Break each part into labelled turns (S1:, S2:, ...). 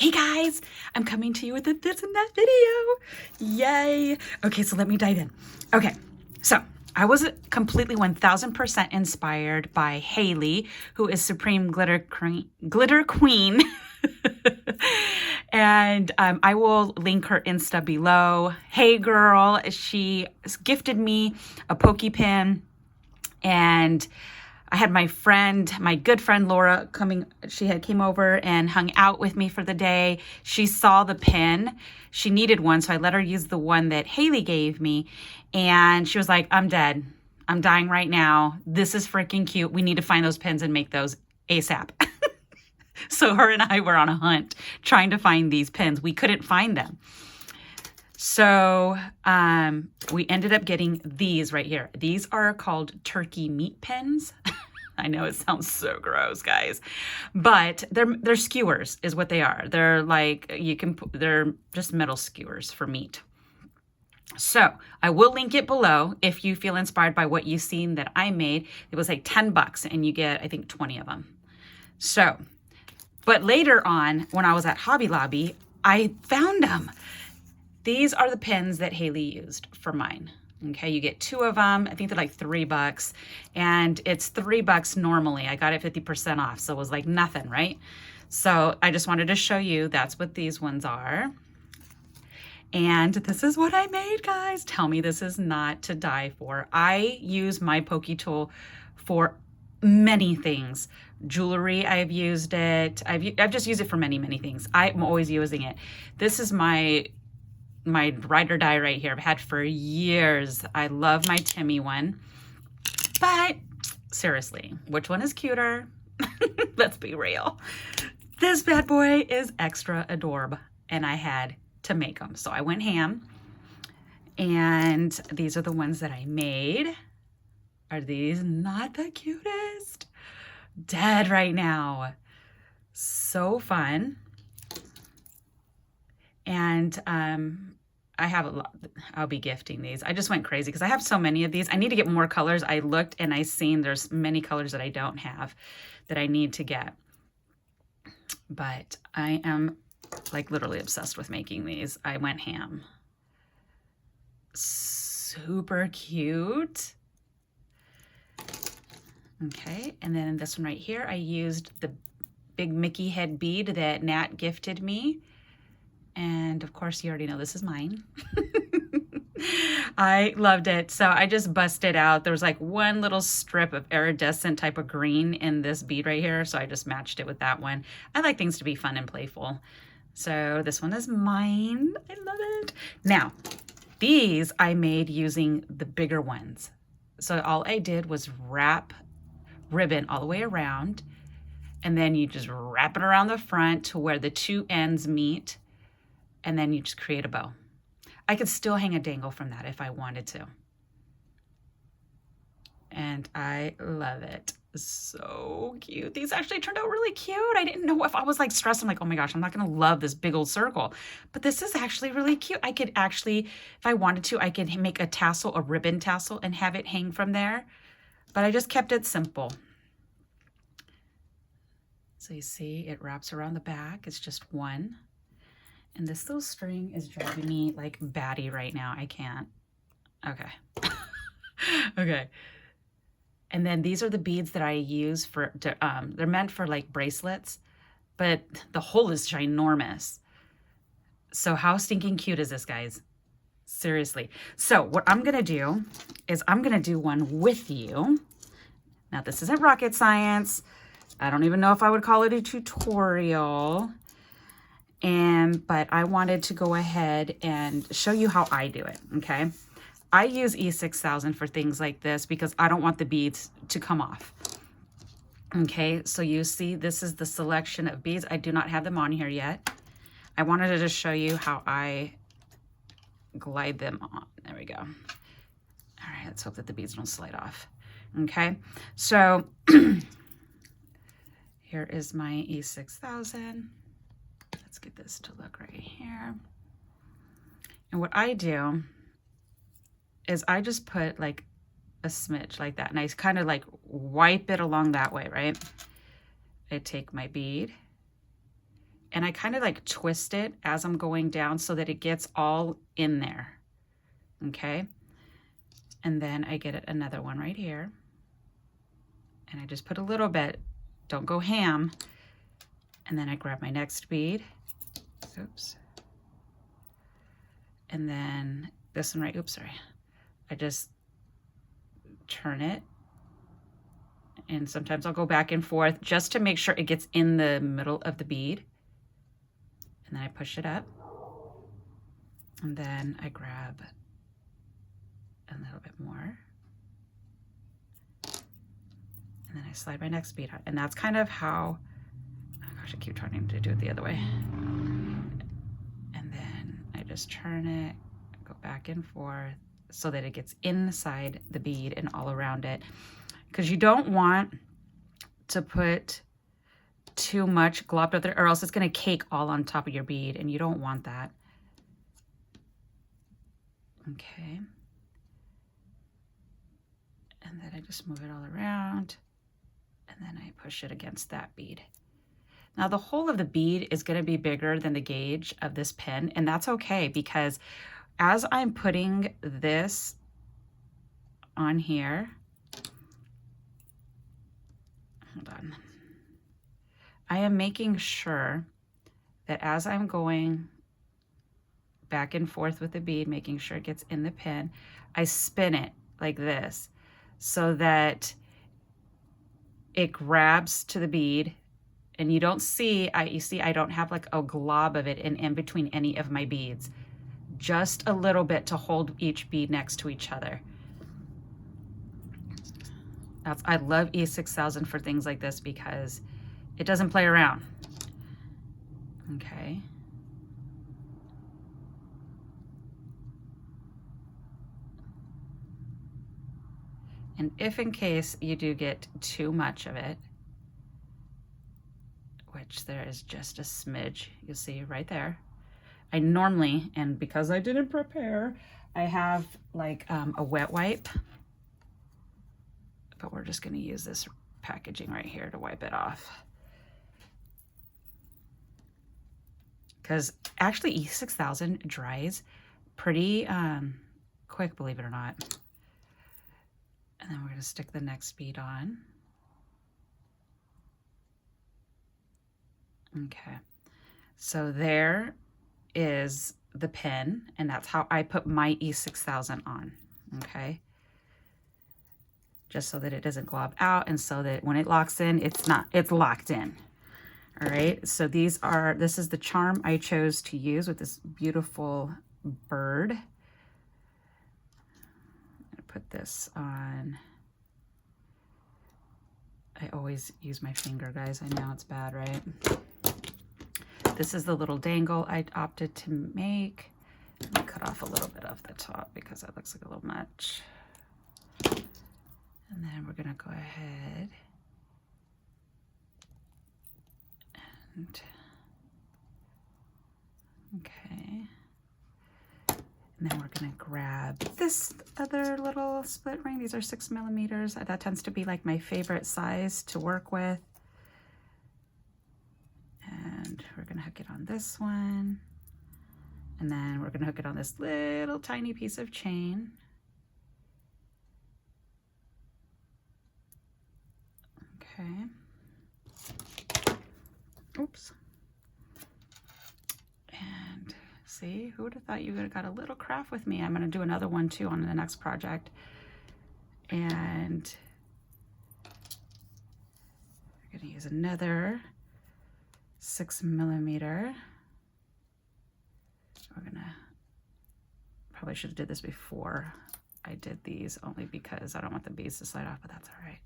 S1: Hey guys, I'm coming to you with a this and that video. Yay. Okay, so let me dive in. Okay, so I was completely 1000% inspired by Haley, who is Supreme Glitter Queen. And I will link her Insta below. Hey girl, she gifted me a Poke Pen, and I had my good friend Laura came over and hung out with me for the day. She saw the pen. She needed one, so I let her use the one that Haley gave me. And she was like, I'm dead. I'm dying right now. This is freaking cute. We need to find those pens and make those ASAP. So her and I were on a hunt trying to find these pens. We couldn't find them. So we ended up getting these right here. These are called turkey meat pens. I know it sounds so gross, guys, but they're skewers is what they are. They're like, they're just metal skewers for meat. So I will link it below if you feel inspired by what you've seen that I made. It was like $10 and you get, I think, 20 of them. So, but later on when I was at Hobby Lobby, I found them. These are the pens that Haley used for mine. Okay, you get 2 of them. I think they're like $3, and it's $3 normally. I got it 50% off, so it was like nothing, right? So I just wanted to show you that's what these ones are. And this is what I made, guys. Tell me this is not to die for. I use my Poke Tool for many things. Jewelry, I've used it. I've just used it for many, many things. I'm always using it. This is my ride or die right here. I've had for years. I love my Timmy one. But seriously, which one is cuter? Let's be real. This bad boy is extra adorable, and I had to make them. So I went ham. And these are the ones that I made. Are these not the cutest? Dead right now. So fun. And I have a lot. I'll be gifting these. I just went crazy because I have so many of these. I need to get more colors. I looked and I seen there's many colors that I don't have that I need to get. But I am like literally obsessed with making these. I went ham. Super cute. Okay, and then this one right here, I used the big Mickey head bead that Nat gifted me. And of course, you already know this is mine. I loved it. So I just busted out. There was like one little strip of iridescent type of green in this bead right here. So I just matched it with that one. I like things to be fun and playful. So this one is mine. I love it. Now, these I made using the bigger ones. So all I did was wrap ribbon all the way around. And then you just wrap it around the front to where the 2 ends meet. And then you just create a bow. I could still hang a dangle from that if I wanted to. And I love it. So cute. These actually turned out really cute. I didn't know if I was like stressed. I'm like, oh my gosh, I'm not going to love this big old circle. But this is actually really cute. I could actually, if I wanted to, I could make a tassel, a ribbon tassel, and have it hang from there. But I just kept it simple. So you see, it wraps around the back. It's just one. And this little string is driving me like batty right now. I can't. Okay. Okay. And then these are the beads that I use for, they're meant for like bracelets, but the hole is ginormous. So how stinking cute is this, guys? Seriously. So what I'm going to do is I'm going to do one with you. Now, this isn't rocket science. I don't even know if I would call it a tutorial. But I wanted to go ahead and show you how I do it, okay? I use E6000 for things like this because I don't want the beads to come off. Okay, so you see this is the selection of beads. I do not have them on here yet. I wanted to just show you how I glide them on. There we go. All right, let's hope that the beads don't slide off. Okay, so here is my E6000. Let's get this to look right here. And what I do is I just put like a smidge like that. And I kind of like wipe it along that way, right? I take my bead and I kind of like twist it as I'm going down so that it gets all in there. Okay. And then I get another one right here. And I just put a little bit, don't go ham. And then I grab my next bead. Oops. And then this one right, oops, sorry. I just turn it. And sometimes I'll go back and forth just to make sure it gets in the middle of the bead. And then I push it up. And then I grab a little bit more. And then I slide my next bead out. And that's kind of how, oh gosh, I keep trying to do it the other way. And then I just turn it, go back and forth so that it gets inside the bead and all around it. Because you don't want to put too much glop up there, or else it's going to cake all on top of your bead, and you don't want that. Okay. And then I just move it all around, and then I push it against that bead. Now the hole of the bead is going to be bigger than the gauge of this pin, and that's okay, because as I'm putting this on here, hold on, I am making sure that as I'm going back and forth with the bead, making sure it gets in the pin, I spin it like this so that it grabs to the bead. And you don't see, you see I don't have like a glob of it in between any of my beads. Just a little bit to hold each bead next to each other. I love E6000 for things like this because it doesn't play around. Okay. And if in case you do get too much of it, which there is just a smidge, you'll see right there. I normally, and because I didn't prepare, I have like a wet wipe, but we're just gonna use this packaging right here to wipe it off. Because actually E6000 dries pretty quick, believe it or not. And then we're gonna stick the next bead on. Okay, so there is the pin, and that's how I put my E6000 on, okay? Just so that it doesn't glob out, and so that when it locks in, it's locked in. All right, so this is the charm I chose to use with this beautiful bird. I'm gonna put this on. I always use my finger, guys. I know it's bad, right? This is the little dangle I opted to make. Let me cut off a little bit of the top because that looks like a little much. And then we're gonna go ahead and, okay. And then we're gonna grab this other little split ring. These are 6mm. That tends to be like my favorite size to work with. And we're gonna hook it on this one. And then we're gonna hook it on this little tiny piece of chain. Okay. Oops. And see, who would have thought you would have got a little craft with me? I'm gonna do another one too on the next project. And we're gonna use another 6mm. We're gonna, probably should have did this before I did these, only because I don't want the beads to slide off, but that's all right.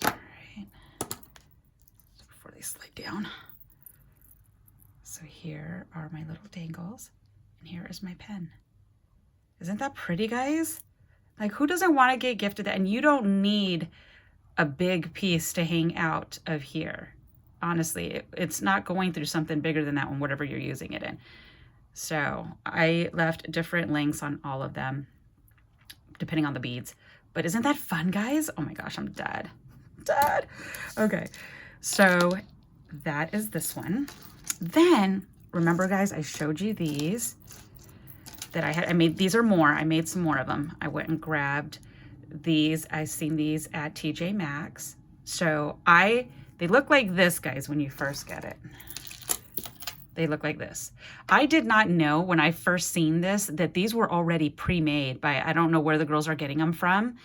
S1: All right, so before they slide down. So here are my little dangles, and here is my pen. Isn't that pretty, guys? Like, who doesn't want to get gifted that? And you don't need a big piece to hang out of here. Honestly, it's not going through something bigger than that one, whatever you're using it in. So I left different lengths on all of them, depending on the beads. But isn't that fun, guys? Oh my gosh, I'm dead. Dead. Okay, so that is this one. Then, remember guys, I showed you these that I made. These are more. I made some more of them. I went and grabbed these. I seen these at TJ Maxx. So they look like this, guys, when you first get it. They look like this. I did not know when I first seen this that these were already pre-made by, I don't know where the girls are getting them from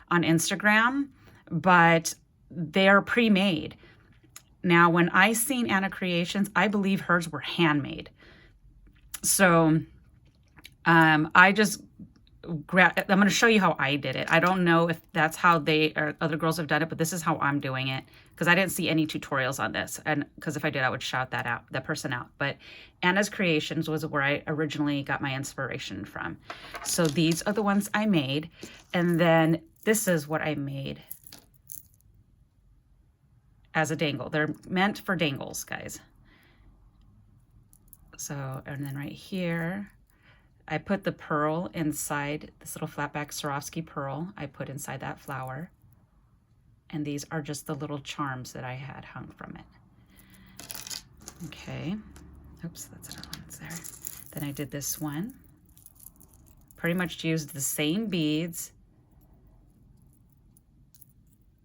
S1: on Instagram, but they're pre-made. Now, when I seen Anna Creations, I believe hers were handmade. So I just grabbed, I'm going to show you how I did it. I don't know if that's how they or other girls have done it, but this is how I'm doing it, because I didn't see any tutorials on this. And because if I did, I would shout that person out. But Anna's Creations was where I originally got my inspiration from. So these are the ones I made. And then this is what I made as a dangle. They're meant for dangles, guys. So, and then right here, I put the pearl inside, this little flatback Swarovski pearl I put inside that flower. And these are just the little charms that I had hung from it. Okay. Oops, that's another one that's there. Then I did this one. Pretty much used the same beads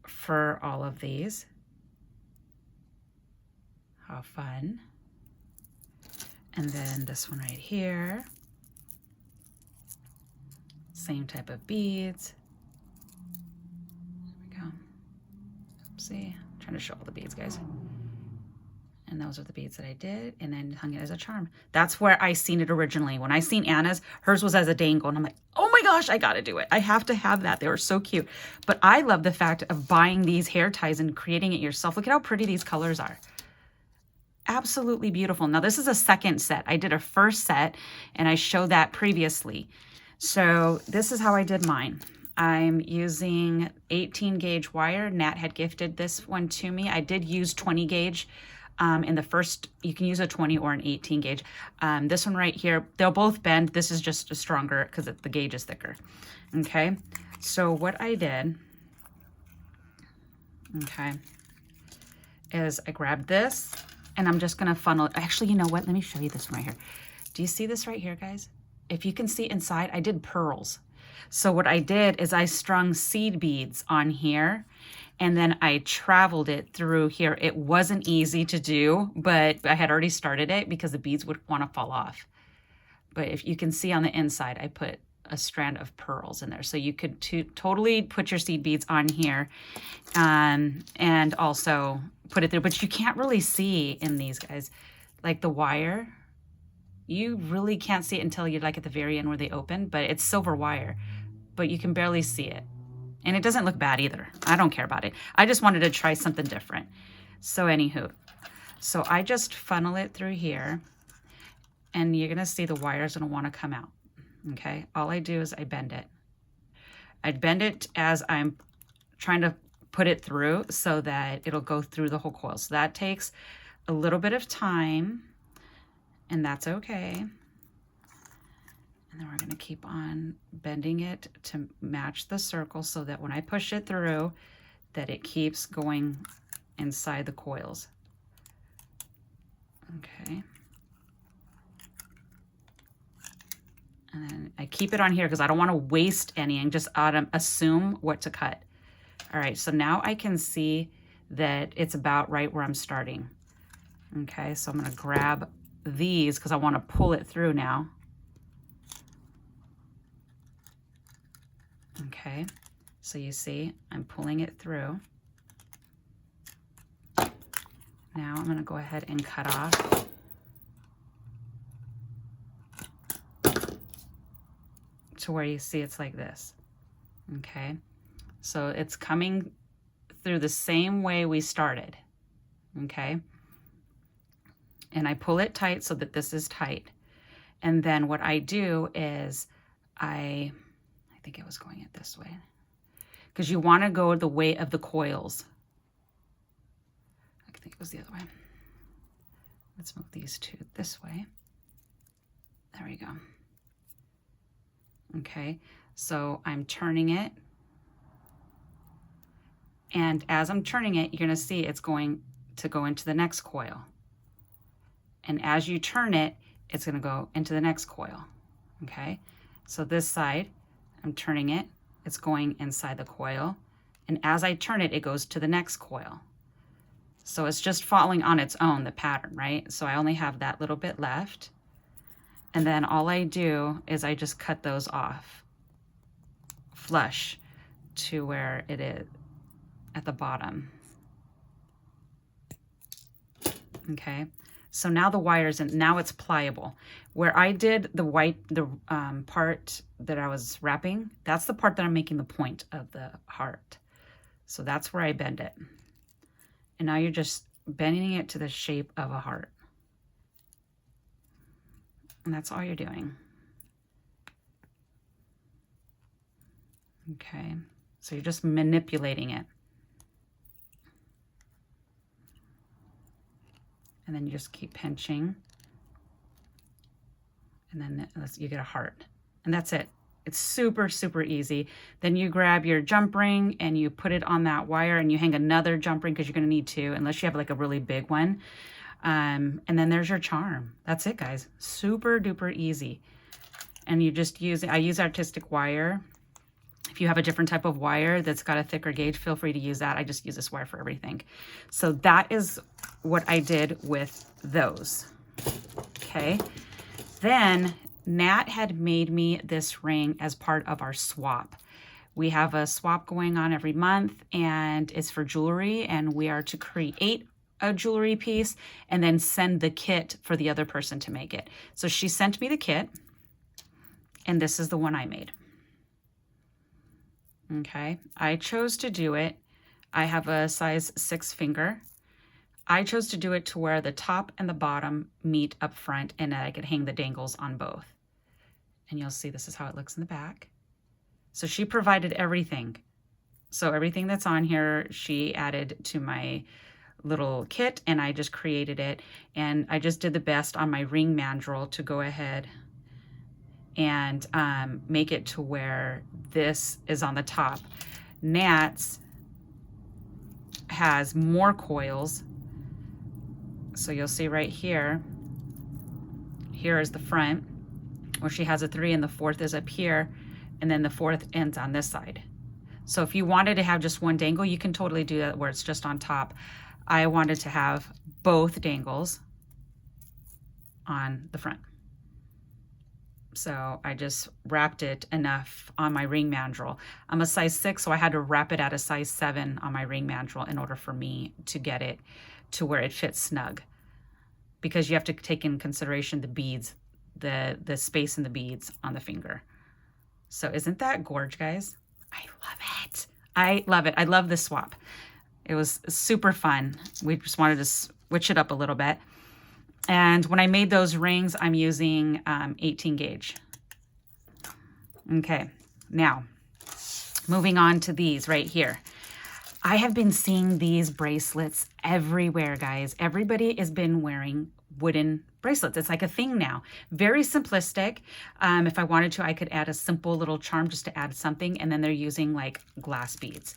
S1: for all of these. How fun. And then this one right here. Same type of beads. There we go. Oopsie. I'm trying to show all the beads, guys. And those are the beads that I did, and then hung it as a charm. That's where I seen it originally. When I seen Anna's, hers was as a dangle, and I'm like, oh my gosh, I gotta do it. I have to have that. They were so cute. But I love the fact of buying these hair ties and creating it yourself. Look at how pretty these colors are. Absolutely beautiful. Now this is a second set. I did a first set, and I showed that previously. So this is how I did mine. I'm using 18 gauge wire. Nat had gifted this one to me. I did use 20 gauge in the first. You can use a 20 or an 18 gauge. This one right here, they'll both bend. This is just a stronger because the gauge is thicker. Okay, so what I did, okay, is I grabbed this and I'm just gonna funnel. Actually, you know what? Let me show you this one right here. Do you see this right here, guys? If you can see inside, I did pearls. So what I did is I strung seed beads on here, and then I traveled it through here. It wasn't easy to do, but I had already started it because the beads would want to fall off. But if you can see on the inside, I put a strand of pearls in there. So you could totally put your seed beads on here and also put it through. But you can't really see in these, guys, like the wire. You really can't see it until you're like at the very end where they open, but it's silver wire, but you can barely see it. And it doesn't look bad either. I don't care about it. I just wanted to try something different. So anywho, so I just funnel it through here, and you're gonna see the wire's gonna wanna come out, okay? All I do is I bend it. I bend it as I'm trying to put it through so that it'll go through the whole coil. So that takes a little bit of time, and that's okay. And then we're gonna keep on bending it to match the circle so that when I push it through, that it keeps going inside the coils. Okay. And then I keep it on here because I don't wanna waste any and just assume what to cut. All right, so now I can see that it's about right where I'm starting. Okay, so I'm gonna grab these because I want to pull it through now. Okay, so you see I'm pulling it through. Now I'm going to go ahead and cut off to where you see it's like this. Okay, so it's coming through the same way we started. Okay, and I pull it tight so that this is tight. And then what I do is I think it was going it this way, because you want to go the way of the coils. I think it was the other way. Let's move these two this way. There we go. Okay, so I'm turning it And as I'm turning it, you're going to see it's going to go into the next coil. And as you turn it, it's going to go into the next coil. Okay, so this side, I'm turning it, it's going inside the coil. And as I turn it, it goes to the next coil. So it's just falling on its own, the pattern, right? So I only have that little bit left. And then all I do is I just cut those off flush to where it is at the bottom. Okay, so now the wire's in, now it's pliable. Where I did the white, the part that I was wrapping, that's the part that I'm making the point of the heart. So that's where I bend it. And now you're just bending it to the shape of a heart. And that's all you're doing. Okay, so you're just manipulating it. And then you just keep pinching. And then you get a heart. And that's it. It's super, super easy. Then you grab your jump ring and you put it on that wire and you hang another jump ring because you're gonna need two, unless you have like a really big one. And then there's your charm. That's it, guys. Super duper easy. And you just use, I use artistic wire. If you have a different type of wire that's got a thicker gauge, feel free to use that. I just use this wire for everything. So that is what I did with those. Okay. Then Nat had made me this ring as part of our swap. We have a swap going on every month and it's for jewelry, and we are to create a jewelry piece and then send the kit for the other person to make it. So she sent me the kit and this is the one I made. Okay, I chose to do it. I have a size 6 finger. I chose to do it to where the top and the bottom meet up front and I could hang the dangles on both. And you'll see this is how it looks in the back. So she provided everything. So everything that's on here, she added to my little kit and I just created it. And I just did the best on my ring mandrel to go ahead and make it to where this is on the top. Nat's has more coils. So you'll see right here, here is the front, where she has a 3 and the 4th is up here, and then the 4th ends on this side. So if you wanted to have just one dangle, you can totally do that where it's just on top. I wanted to have both dangles on the front. So I just wrapped it enough on my ring mandrel. I'm a size 6, so I had to wrap it at a size 7 on my ring mandrel in order for me to get it to where it fits snug. Because you have to take in consideration the beads, the space in the beads on the finger. So isn't that gorge, guys? I love it. I love it. I love this swap. It was super fun. We just wanted to switch it up a little bit. And when I made those rings, I'm using 18 gauge. Okay, now moving on to these right here. I have been seeing these bracelets everywhere, guys. Everybody has been wearing wooden bracelets. It's like a thing now. Very simplistic. If I wanted to, I could add a simple little charm just to add something, and then they're using like glass beads.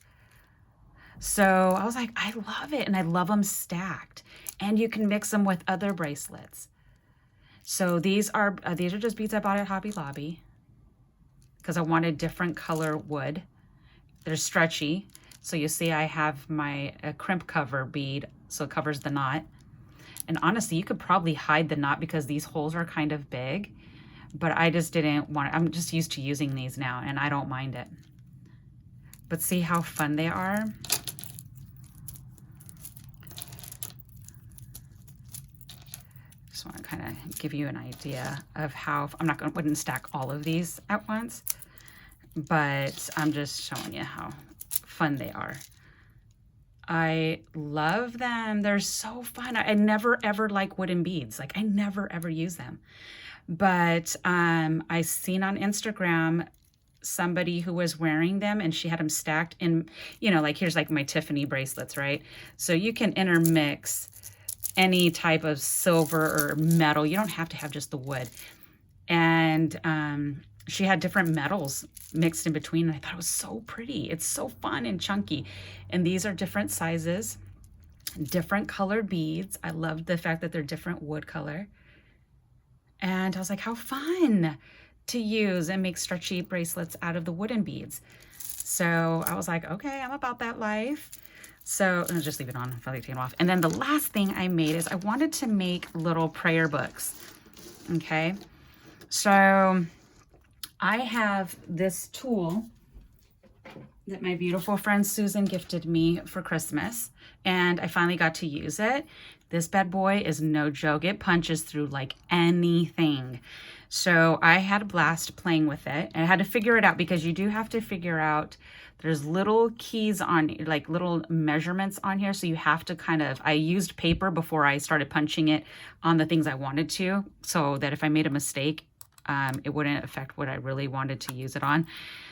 S1: So I was like, I love it, and I love them stacked. And you can mix them with other bracelets. So these are just beads I bought at Hobby Lobby because I wanted different color wood. They're stretchy. So you see I have my crimp cover bead, so it covers the knot. And honestly, you could probably hide the knot because these holes are kind of big, but I just didn't want it. I'm just used to using these now and I don't mind it. But see how fun they are? Just want to kind of give you an idea of how, wouldn't stack all of these at once, but I'm just showing you how fun they are. I love them. They're so fun. I never ever like wooden beads. Like I never ever use them. But I seen on Instagram somebody who was wearing them and she had them stacked in, you know, like here's like my Tiffany bracelets, right? So you can intermix any type of silver or metal. You don't have to have just the wood. And she had different metals mixed in between. And I thought it was so pretty. It's so fun and chunky. And these are different sizes, different colored beads. I love the fact that they're different wood color. And I was like, how fun to use and make stretchy bracelets out of the wooden beads. So I was like, okay, I'm about that life. So I'll just leave it on, I'll take it off. And then the last thing I made is I wanted to make little prayer books. Okay. So I have this tool that my beautiful friend Susan gifted me for Christmas, and I finally got to use it. This bad boy is no joke. It punches through like anything. So I had a blast playing with it, and I had to figure it out because you do have to figure out, there's little keys on, like little measurements on here. So you have to kind of, I used paper before I started punching it on the things I wanted to, so that if I made a mistake, it wouldn't affect what I really wanted to use it on.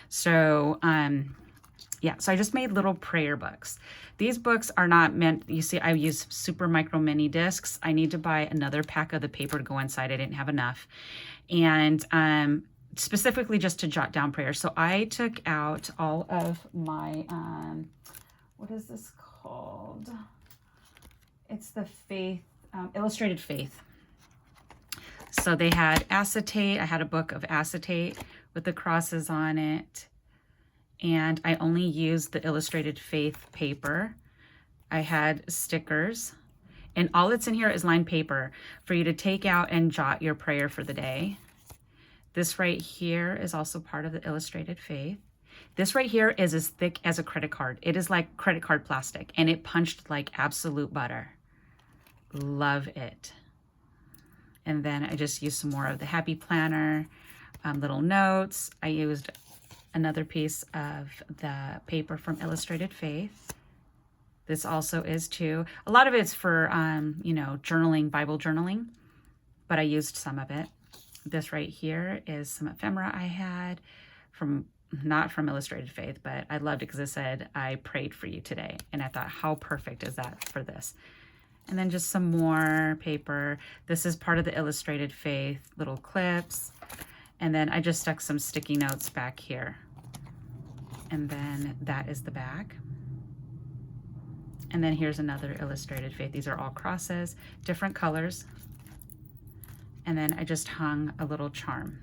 S1: So, yeah, so I just made little prayer books. These books are not meant, you see, I use super micro mini discs. I need to buy another pack of the paper to go inside. I didn't have enough. And specifically just to jot down prayers. So I took out all of my, what is this called? It's the Faith, Illustrated Faith. So they had acetate. I had a book of acetate with the crosses on it. And I only used the Illustrated Faith paper. I had stickers. And all that's in here is lined paper for you to take out and jot your prayer for the day. This right here is also part of the Illustrated Faith. This right here is as thick as a credit card. It is like credit card plastic, and it punched like absolute butter. Love it. And then I just used some more of the Happy Planner, little notes. I used another piece of the paper from Illustrated Faith. This also is too. A lot of it's for, you know, journaling, Bible journaling, but I used some of it. This right here is some ephemera I had from, not from Illustrated Faith, but I loved it because it said, I prayed for you today. And I thought, how perfect is that for this? And then just some more paper. This is part of the Illustrated Faith little clips. And then I just stuck some sticky notes back here. And then that is the back. And then here's another Illustrated Faith. These are all crosses, different colors. And then I just hung a little charm.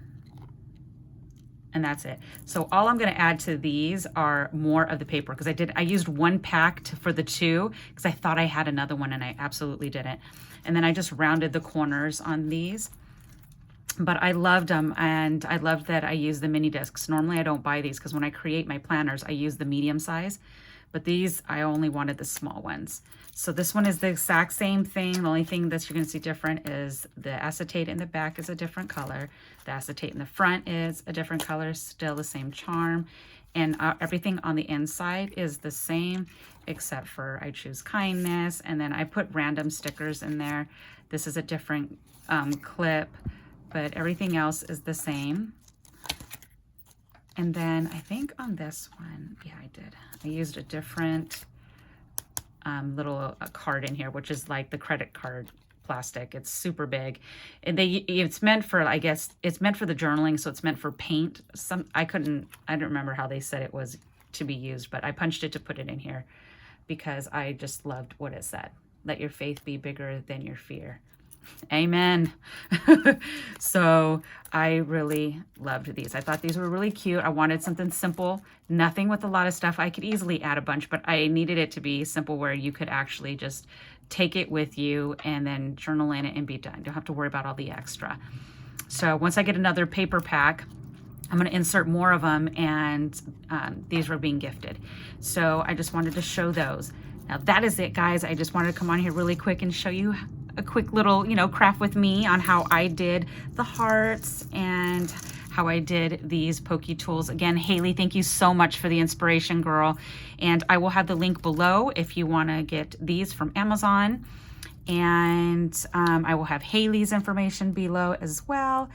S1: And that's it. So all I'm going to add to these are more of the paper, because I used one pack for the two because I thought I had another one and I absolutely didn't. And then I just rounded the corners on these. But I loved them, and I loved that I used the mini discs. Normally I don't buy these because when I create my planners, I use the medium size. But these, I only wanted the small ones. So this one is the exact same thing. The only thing that you're going to see different is the acetate in the back is a different color. The acetate in the front is a different color, still the same charm. And everything on the inside is the same, except for I choose kindness. And then I put random stickers in there. This is a different clip, but everything else is the same. And then I think on this one, yeah, I did. I used a different little card in here, which is like the credit card plastic. It's super big. And it's meant for, I guess, it's meant for the journaling, so it's meant for paint. I don't remember how they said it was to be used, but I punched it to put it in here because I just loved what it said. Let your faith be bigger than your fear. Amen. So I really loved these. I thought these were really cute. I wanted something simple, nothing with a lot of stuff. I could easily add a bunch, but I needed it to be simple where you could actually just take it with you and then journal in it and be done. You don't have to worry about all the extra. So once I get another paper pack, I'm going to insert more of them, and these were being gifted. So I just wanted to show those. Now that is it, guys. I just wanted to come on here really quick and show you a quick little, craft with me on how I did the hearts and how I did these pokey tools. Again, Haley, thank you so much for the inspiration, girl. And I will have the link below if you want to get these from Amazon. And I will have Haley's information below as well.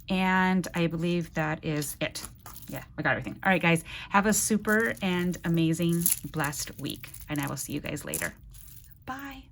S1: And I believe that is it. Yeah, I got everything. All right, guys, have a super and amazing, blessed week. And I will see you guys later. Bye.